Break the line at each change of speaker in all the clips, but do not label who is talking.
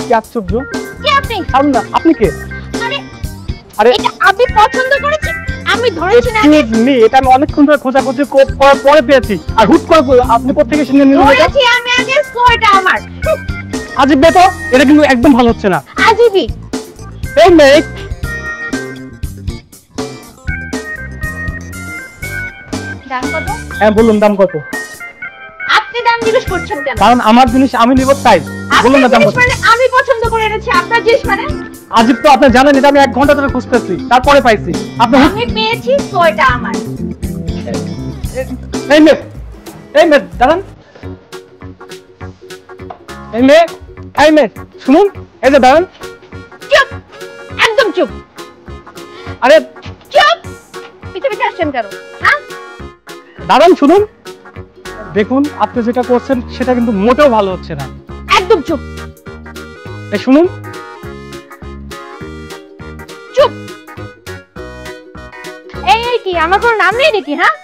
কি আশ্চর্য!
কে আপনি?
না, আপনি কে?
আরে এটা আমি পছন্দ করেছি, আমি ধরেছি না।
এটা আমি অনেকক্ষণ ধরে খোঁজাখুঁজি করার পরে পেয়েছি, আর হুট করে আপনি কোত্থেকে শুনে নিলেন?
ধরেছি আমি, আগে স্কোরটা আমার।
আজিব বেটো, এটা কিন্তু একদম ভালো হচ্ছে না।
আজিবি
এই মেয়ে,
দাম কত?
হ্যাঁ বলুন, দাম কত?
আপনি দাম জিজ্ঞেস করছেন কেন?
কারণ আমার জিনিস আমি নিব, তাই বলুন না দাম কত।
আমি পছন্দ করে এনেছি, আপনার জিনিস মানে?
আজিব তো, আপনি জানেন এটা আমি 1 ঘন্টা ধরে খুঁজতেছি, তারপরে পাইছি।
আমি পেয়েছি, স্কোরটা আমার।
এই মেয়ে, দাঁড়ান। এই মেয়ে, শুনুন, এই যে দাঁড়ান।
চুপ, একদম চুপ।
আরে
চুপ, পিছে আসছেন কেন?
দাঁড়ান, শুনুন। দেখুন, আপনি যেটা করছেন সেটা কিন্তু মোটেও ভালো হচ্ছে না।
একদম চুপ।
এই শুনুন।
চুপ। এই কি আমার কোনো নাম নেই নাকি? হ্যাঁ,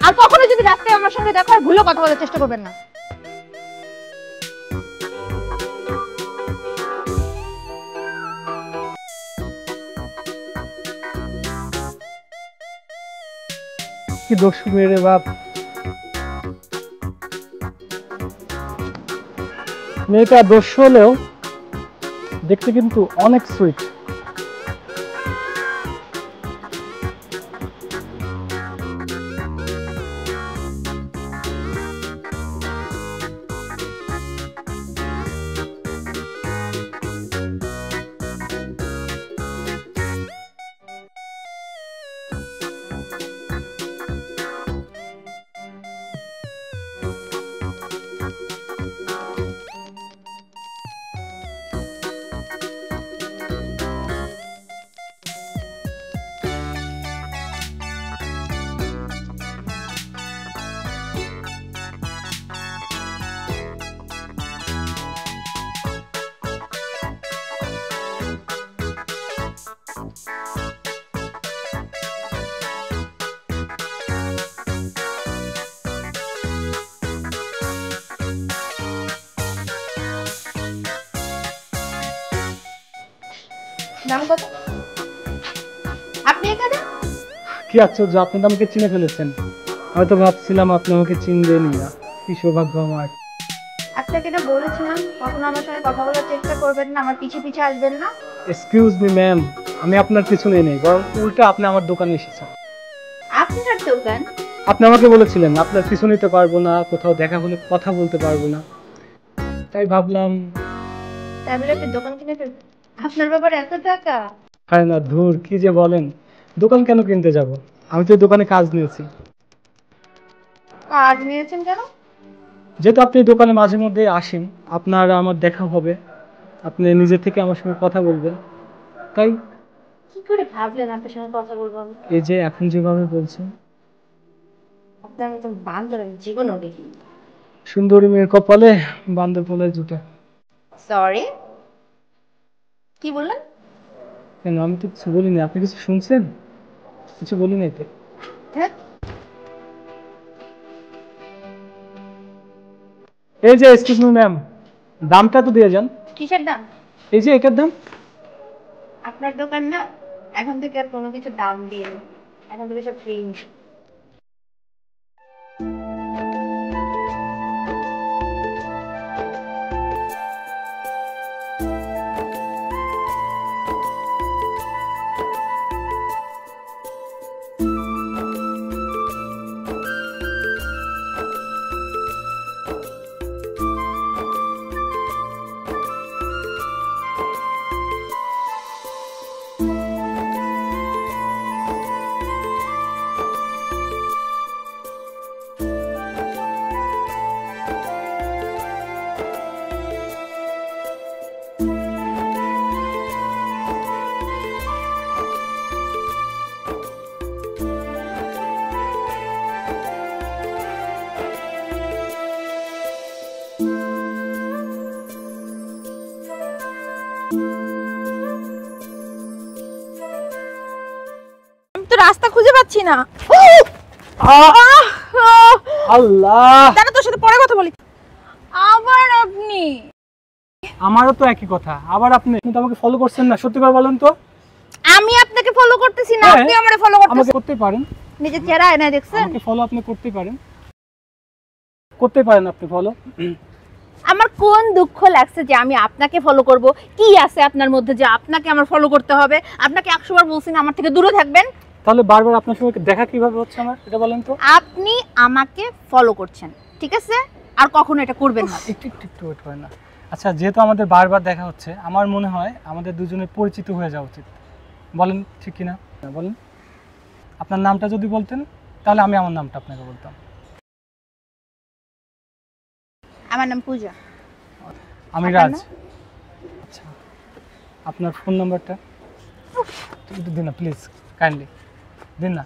আর কখনো যদি রাস্তায় আমার সঙ্গে দেখা হয়, ভুলো কথা বলার চেষ্টা করবেন না।
কি দোষ মেরে বাপ, মেয়েটা দোষ হলেও দেখতে কিন্তু অনেক সুইট।
নাম কত? আপনি এখানে?
কি আশ্চর্য, আপনি তো আমাকে চিনে ফেলেছেন। আমি তো ভাবছিলাম আপনি আমাকে চিনবেনই না। কি সৌভাগ্য আমার।
আপনাকে না বলেছিলাম কখনো আমার সঙ্গে কথা বলার চেষ্টা করবেন না, আমার পিছে পিছে আসবেন না।
এক্সকিউজ মি ম্যাম, আমি আপনার পিছনে নেই, বরং উল্টা আপনি আমার দোকানে এসেছেন।
আপনার দোকান?
আপনি আমাকে বলেছিলেন আপনার পিছু নিতে পারবো না, কোথাও দেখা হলে কথা বলতে পারবো না, তাই ভাবলাম।
তাহলে আপনি দোকান কিনে ফেলবেন? আপনার ব্যাপারে এত টাকা?
হয় না, ধুর, কি যে বলেন। দোকান কেন কিনতে যাব? আমি তো দোকানে কাজ নিয়েছি।
কাজ নিয়েছেন কেন?
যেহেতু আপনি দোকানে মাঝে মধ্যে আসেন, আপনার আমার দেখা হবে, আপনি নিজে থেকে আমার সঙ্গে কথা বলবেন, তাই।
কি করে ভাবলেন আপনার সঙ্গে কথা বলবো আমি?
এই যে এখন যেভাবে বলছেন।
আপনার মতো বান্দর আমি জীবনও দেখি।
সুন্দরী মেয়ের কপালে বান্দর পোলের জুতো।
সরি, কি বললেন?
কেন, আমি তো কিছু বলিনি। আপনি কিছু শুনছেন? কিছু বলি নাই তো।
হ্যাঁ,
এই যে এক্সকিউজ মি ম্যাম, দামটা তো দিয়ে যান।
কিসের দাম?
এই যে এটার দাম।
আপনার দোকান না, এখন থেকে আর কোনো কিছু দাম দিয়ে না, এখন থেকে সব ফ্রি। রাস্তা খুঁজে পাচ্ছি না।
আল্লাহ,
দাঁড়া, তোর সাথে পরে কথা বলি। আবার আপনি?
আমারও তো একই কথা। আবার আপনি তো আমাকে ফলো করছেন না, সত্যি করে বলেন তো।
আমি আপনাকে ফলো করতেছি না,
হ্যাঁ,
আপনি আমারে ফলো
আমাকে
করতেছেন।
করতে পারেন,
নিজের চেহারা আয়নায় দেখছেন?
আমাকে ফলো আপনি করতে পারেন, করতে পারেন আপনি ফলো।
আমার কোন দুঃখ লাগছে যে আমি আপনাকে ফলো করব? কি আছে আপনার মধ্যে যে আপনাকে আমার ফলো করতে হবে? আপনাকে 100 বার বলছি না আমার থেকে দূরে থাকবেন?
তাহলে বারবার আপনার সঙ্গে দেখা কিভাবে হচ্ছে আমার, এটা বলেন তো।
আপনি আমাকে ফলো করছেন, ঠিক আছে? আর কখনো এটা করবেন না।
একটু একটু একটু ওয়েট করেন না। আচ্ছা, যেহেতু আমাদের বারবার দেখা হচ্ছে, আমার মনে হয় আমাদের দুজনের পরিচিত হয়ে যাওয়া উচিত। বলেন ঠিক কিনা বলেন। আপনার নামটা যদি বলতেন তাহলে আমি আমার নামটা আপনাকে বলতাম।
আমার নাম পূজা।
আমি
আপনার
রাজ।
নাম?
আচ্ছা, আপনার ফোন নাম্বারটা একটু দিন না প্লিজ, কাইন্ডলি দিন না।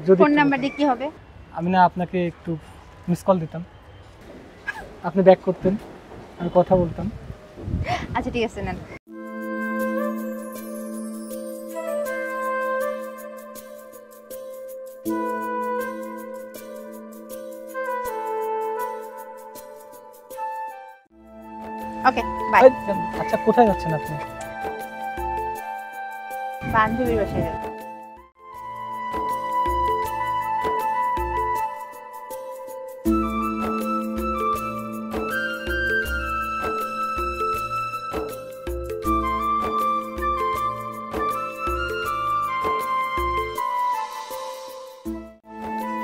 যদি
ফোন
একটু
নাম্বার
বলতেন।
দিয়ে কি হবে?
আমি না আপনাকে একটু মিস কল দিতাম, আপনি ব্যাক করতেন, আমি কথা বলতাম।
আচ্ছা ঠিক আছে, নেন। ওকে, বাই।
আচ্ছা, কোথায় যাচ্ছেন আপনি?
বান্ধবীর বাসায় যাবো।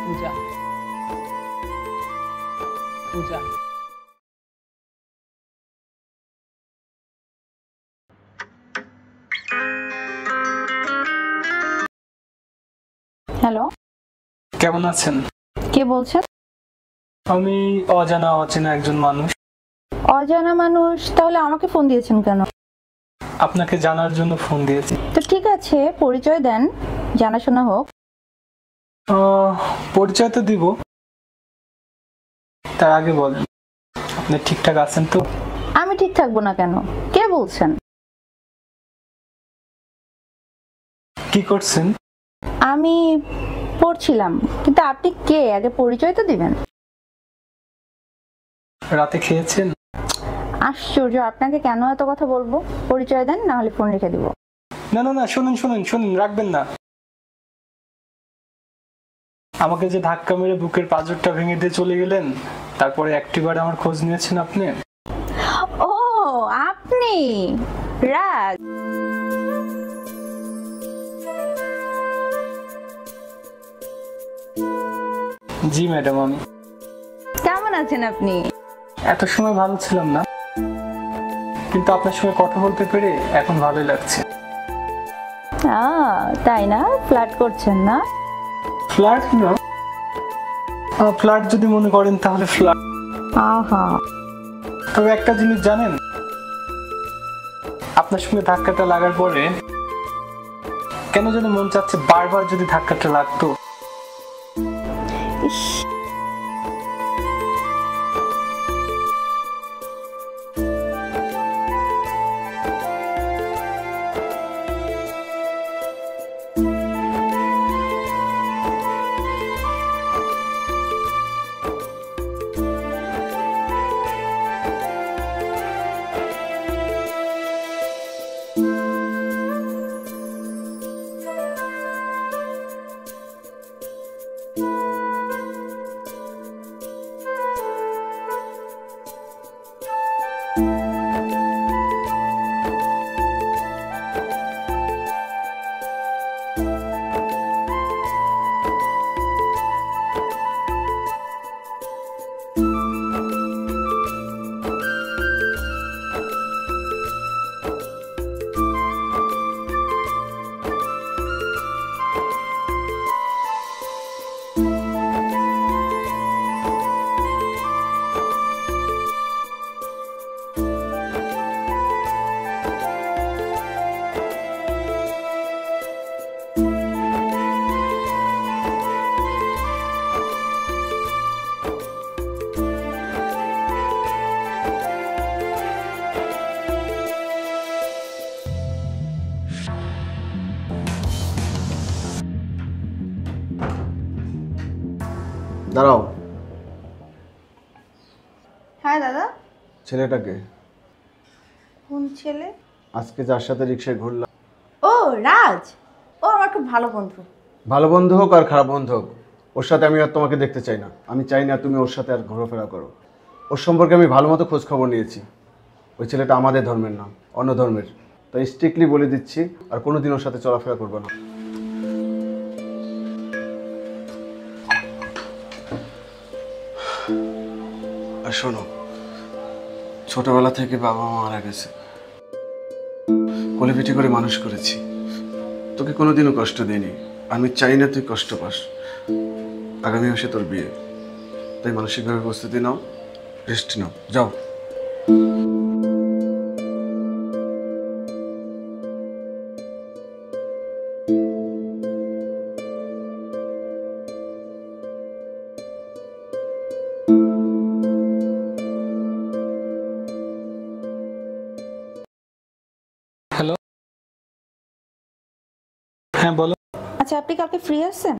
পূজা, পূজা।
হ্যালো,
কেমন আছেন?
কে বলছেন?
আমি অজানা অচেনা একজন মানুষ।
অজানা মানুষ? তাহলে আমাকে ফোন দিয়েছেন কেন?
আপনাকে জানার জন্য ফোন দিয়েছি।
তো ঠিক আছে, পরিচয় দেন, জানাশোনা হোক।
পরিচয় তো দিব, তার আগে বলেন আপনি ঠিকঠাক আছেন তো?
আমি ঠিক থাকবো না কেন? কে বলছেন?
কি করছেন?
আমি পড়ছিলাম, কিন্তু আপনি কে আগে পরিচয় তো দিবেন।
রাতে খেয়েছেন?
আশ্চর্য, আপনাকে কেন এত কথা বলবো? পরিচয় দেন, না হলে ফোন রেখে দিব।
না না না, শুনুন শুনুন শুনুন, রাখবেন না। আমাকে যে ধাক্কা মেরে বুকের পাঁজরটা ভেঙে দিয়ে চলে গেলেন, তারপরে একটিবার আমার খোঁজ নিয়েছেন আপনি?
ও, আপনি রাজ।
জি ম্যাডাম, আমি।
কেমন আছেন আপনি?
এত সময় ভালো ছিলাম না, কিন্তু আপনার সঙ্গে কথা বলতে পেরে এখন ভালোই লাগছে।
তাই না? ফ্লার্ট করছেন না?
ফ্ল্যাট না, ফ্ল্যাট যদি মনে করেন তাহলে ফ্ল্যাট।
আহা,
তবে একটা জিনিস জানেন, আপনার সঙ্গে ধাক্কাটা লাগার পরে কেন যেন মন চাচ্ছে বারবার যদি ধাক্কাটা লাগতো।
ইস,
দাঁড়াও।
হ্যাঁ দাদা।
ছেলেটাকে
কোন ছেলে?
আজকে যার সাথে রিক্সায় ঘুরলাম।
ও রাজ, ও আমার খুব ভালো বন্ধু।
ভালো বন্ধু হোক আর খারাপ বন্ধু হোক, ওর সাথে আমি আর তোমাকে দেখতে চাই না। আমি চাই না তুমি ওর সাথে আর ঘোরাফেরা করো। ওর সম্পর্কে আমি ভালো মতো খোঁজ খবর নিয়েছি। ওই ছেলেটা আমাদের ধর্মের না, অন্য ধর্মের। তাই স্ট্রিক্টলি বলে দিচ্ছি, আর কোনোদিন ওর সাথে চলাফেরা করবো না। আর শোনো, ছোটবেলা থেকে বাবা মা মারা গেছে, কোলে পিঠে করে মানুষ করেছি। তোকে কোনোদিনও কষ্ট দিইনি, আমি চাই না তুই কষ্ট পাস। আগামী মাসে তোর বিয়ে, তাই মানসিকভাবে প্রস্তুতি নাও, রেস্ট নাও, যাও।
হ্যালো, হ্যাঁ বলো।
আচ্ছা, আপনি কালকে ফ্রি আছেন?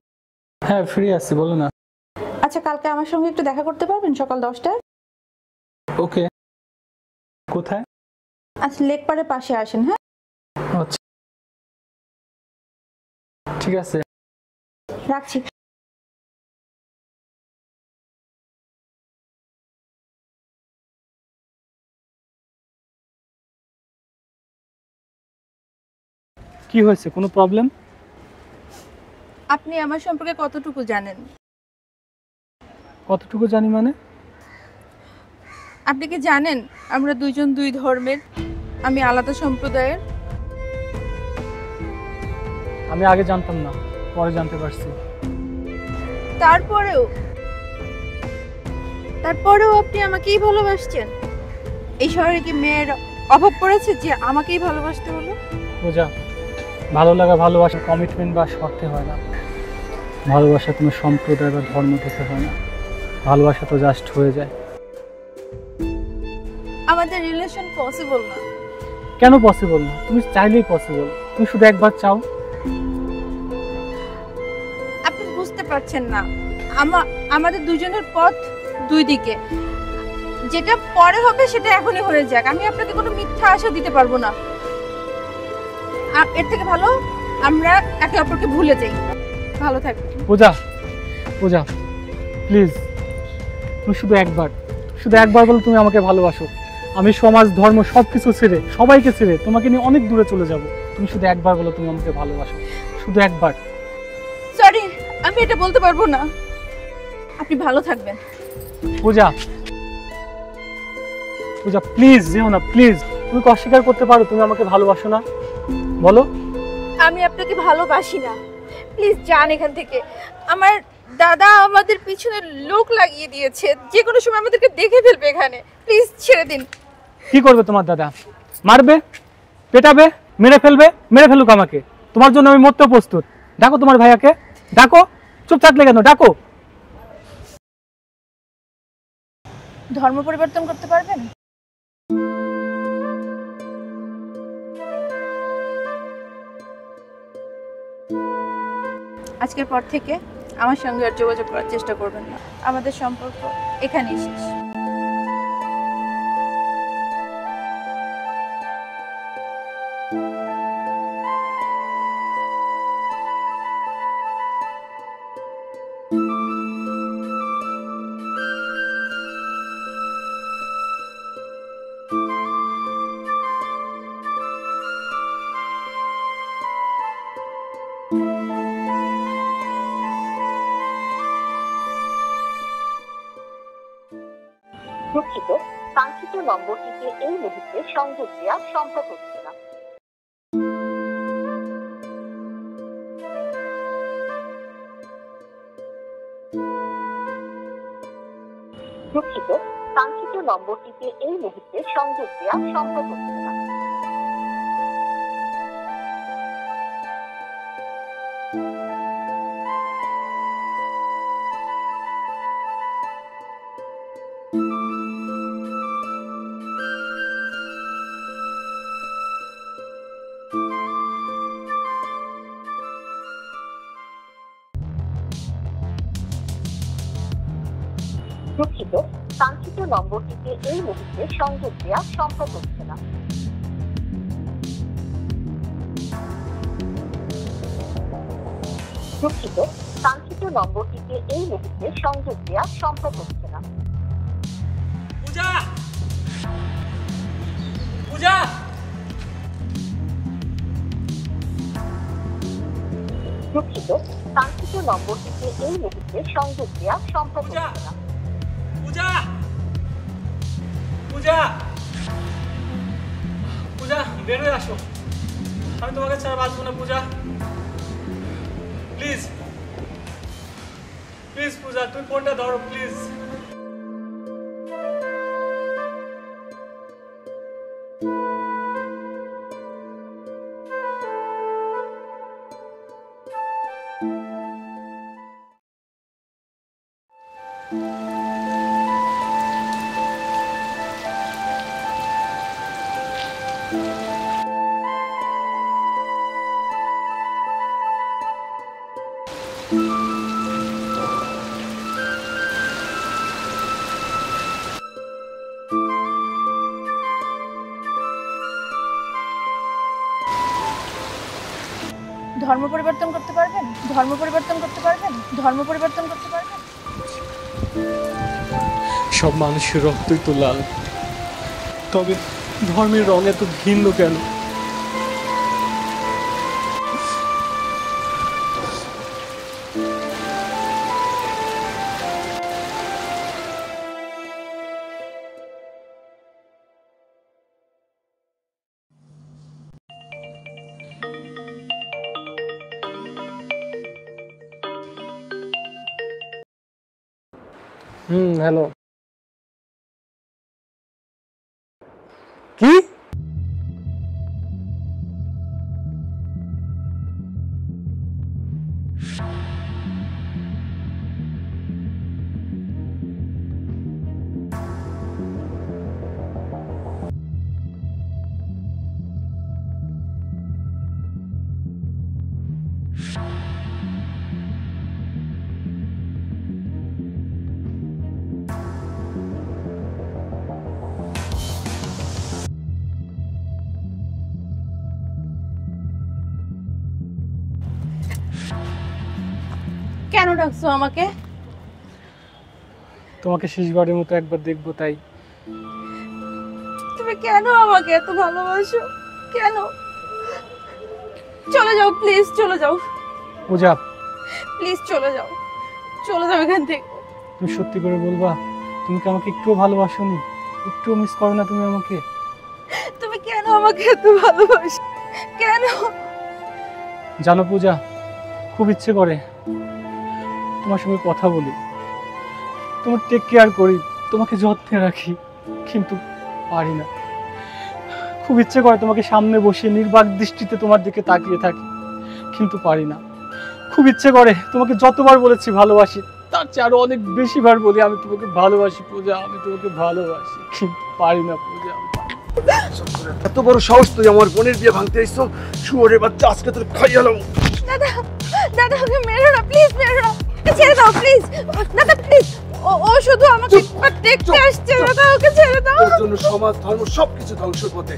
হ্যাঁ ফ্রি আছি, বলো না।
আচ্ছা, কালকে আমার সঙ্গে একটু দেখা করতে পারবেন সকাল 10টায়?
ওকে, কোথায়?
আচ্ছা, লেকপাড়ের পাশে আসেন। হ্যাঁ,
আচ্ছা ঠিক আছে,
রাখছি।
কি হয়েছে, কোনো প্রবলেম?
আপনি আমার সম্পর্কে কতটুকু জানেন?
কতটুকু জানি মানে?
আপনি কি জানেন আমরা দুইজন দুই ধর্মের, আমি আলাদা সম্প্রদায়ের?
আমি আগে জানতাম না, পরে জানতে পারছি।
তারপরেও আপনি আমাকেই ভালোবাসছেন? এই শহরে কি মেয়ের অভাব পড়েছে যে আমাকেই ভালোবাসতে হলো?
পূজা, ভালো লাগা ভালোবাসা কমিটমেন্ট বা শর্তে হয় না। ভালোবাসা কোনো সম্প্রদায় বা ধর্ম থেকে হয় না। ভালোবাসা তো জাস্ট হয়ে যায়।
আমাদের রিলেশন পসিবল না।
কেন পসিবল না? তুমি চাইলেই পসিবল। তুমি শুধু একবার চাও।
আপনি বুঝতে পারছেন না, আমাদের দুজনের পথ দুই দিকে। যেটা পরে হবে সেটা এখনই হয়ে যাক। আমি আপনাকে কোনো মিথ্যা আশা দিতে পারবো না। এর থেকে ভালো আমরা একে অপরকে ভুলে যাই। ভালো থাকবেন।
পূজা, পূজা প্লিজ, তুমি শুধু একবার বলো তুমি আমাকে ভালোবাসো। আমি সমাজ ধর্ম সব কিছু ছেড়ে, সবাইকে ছেড়ে তোমাকে নিয়ে অনেক দূরে চলে যাব। তুমি শুধু একবার বলো তুমি আমাকে ভালোবাসো, শুধু একবার।
সরি, আমি এটা বলতে পারবো না। আপনি ভালো থাকবেন।
পূজা, পূজা প্লিজ যেও না, প্লিজ। তুমি কি অস্বীকার করতে পারো তুমি আমাকে ভালোবাসো না? বলো।
আমি আপনাকে ভালোবাসি না। প্লিজ যান এখান থেকে। আমার দাদা আমাদের পিছনে লোক লাগিয়ে দিয়েছে, যে কোনো সময় আমাদেরকে দেখে ফেলবে এখানে। প্লিজ ছেড়ে দিন।
কি করবে তোমার দাদা? মারবে, পেটাবে, মেরে ফেলবে? মেরে ফেলুক আমাকে, তোমার জন্য আমি মরতে প্রস্তুত। ডাকো তোমার ভাইয়াকে, ডাকো। চুপ থাকলে কেন, ডাকো।
ধর্ম পরিবর্তন করতে পারবেন? আজকের পর থেকে আমার সঙ্গে আর যোগাযোগ করার চেষ্টা করবেন না। আমাদের সম্পর্ক এখানেই শেষ।
দুঃখিত, কাঙ্ক্ষিত নম্বরটিতে এই মুহূর্তে সংযোগ দেওয়া সম্ভব হচ্ছে না। দুঃখিত, কাঙ্ক্ষিত নম্বরটিতে এই মুহূর্তে সংযোগ দেওয়া সম্ভব হচ্ছে না। দুঃখিত, কাঙ্ক্ষিত নম্বরটিতে এই মুহূর্তে সংযোগ দেওয়া সম্ভব হচ্ছে না। দুঃখিত, কাঙ্ক্ষিত নম্বরটিতে এই মুহূর্তে সংযোগ দেওয়া সম্ভব হচ্ছে না।
পূজা, পূজা,
দুঃখিত, কাঙ্ক্ষিত নম্বরটিতে এই মুহূর্তে সংযোগ দেওয়া সম্ভব হচ্ছে না।
পূজা, পূজা, পূজা, বের হয়ে আসো। আমি তোমাকে ছাড়া বাঁচবো না পূজা। প্লিজ, প্লিজ পূজা, তুমি ফোনটা ধরো প্লিজ।
ধর্ম পরিবর্তন করতে পারবেন? ধর্ম পরিবর্তন করতে পারবেন? ধর্ম পরিবর্তন করতে পারবেন?
সব মানুষের রক্তই তো লাল, তবে ধর্মের রং এত ভিন্ন কেন? হ্যালো। কি?
কেন ডাকছো আমাকে?
তোমাকে শেষবারের মতো একবার দেখবো তাই।
তুমি কেন আমাকে এত ভালোবাসো? কেন? চলে যাও প্লিজ, চলে যাও
পূজা,
প্লিজ, চলে যাও, চলে যাও এখান থেকে।
তুমি সত্যি করে বলবা তুমি কি আমাকে একটুও ভালোবাসোনি? একটুও মিস করো না তুমি আমাকে?
তুমি কেন আমাকে এত ভালোবাসো? কেন?
জানো পূজা, খুব ইচ্ছে করে তোমার সঙ্গে কথা বলি, তোমার টেক কেয়ার করি, তোমাকে যত্নে রাখি, কিন্তু পারি না। খুব ইচ্ছে করে তোমাকে সামনে বসে নির্বাক দৃষ্টিতে তোমার দিকে তাকিয়ে থাকি, কিন্তু পারি না। খুব ইচ্ছে করে তোমাকে যতবার বলেছি ভালোবাসি তার চেয়ে আরো অনেক বেশি বার বলি আমি তোমাকে ভালোবাসি পূজা, আমি তোমাকে ভালোবাসি, কিন্তু পারি না পূজা।
এত বড় সাহস তুই আমার বোনের বিয়ে ভাঙতে এসছো? শুয়োরের বাচ্চা, আজকে তোর খাইয়ালাম।
দাদা, দাদা ওকে মেরো না প্লিজ, মেরো না, ছেড়ে দাও প্লিজ দাদা, প্লিজ। ও শুধু আমাকে একবার দেখতে আসছে দাদা, ওকে ছেড়ে দাও।
তোর জন্য সমাজ ধর্ম সবকিছু ধ্বংসের পথে।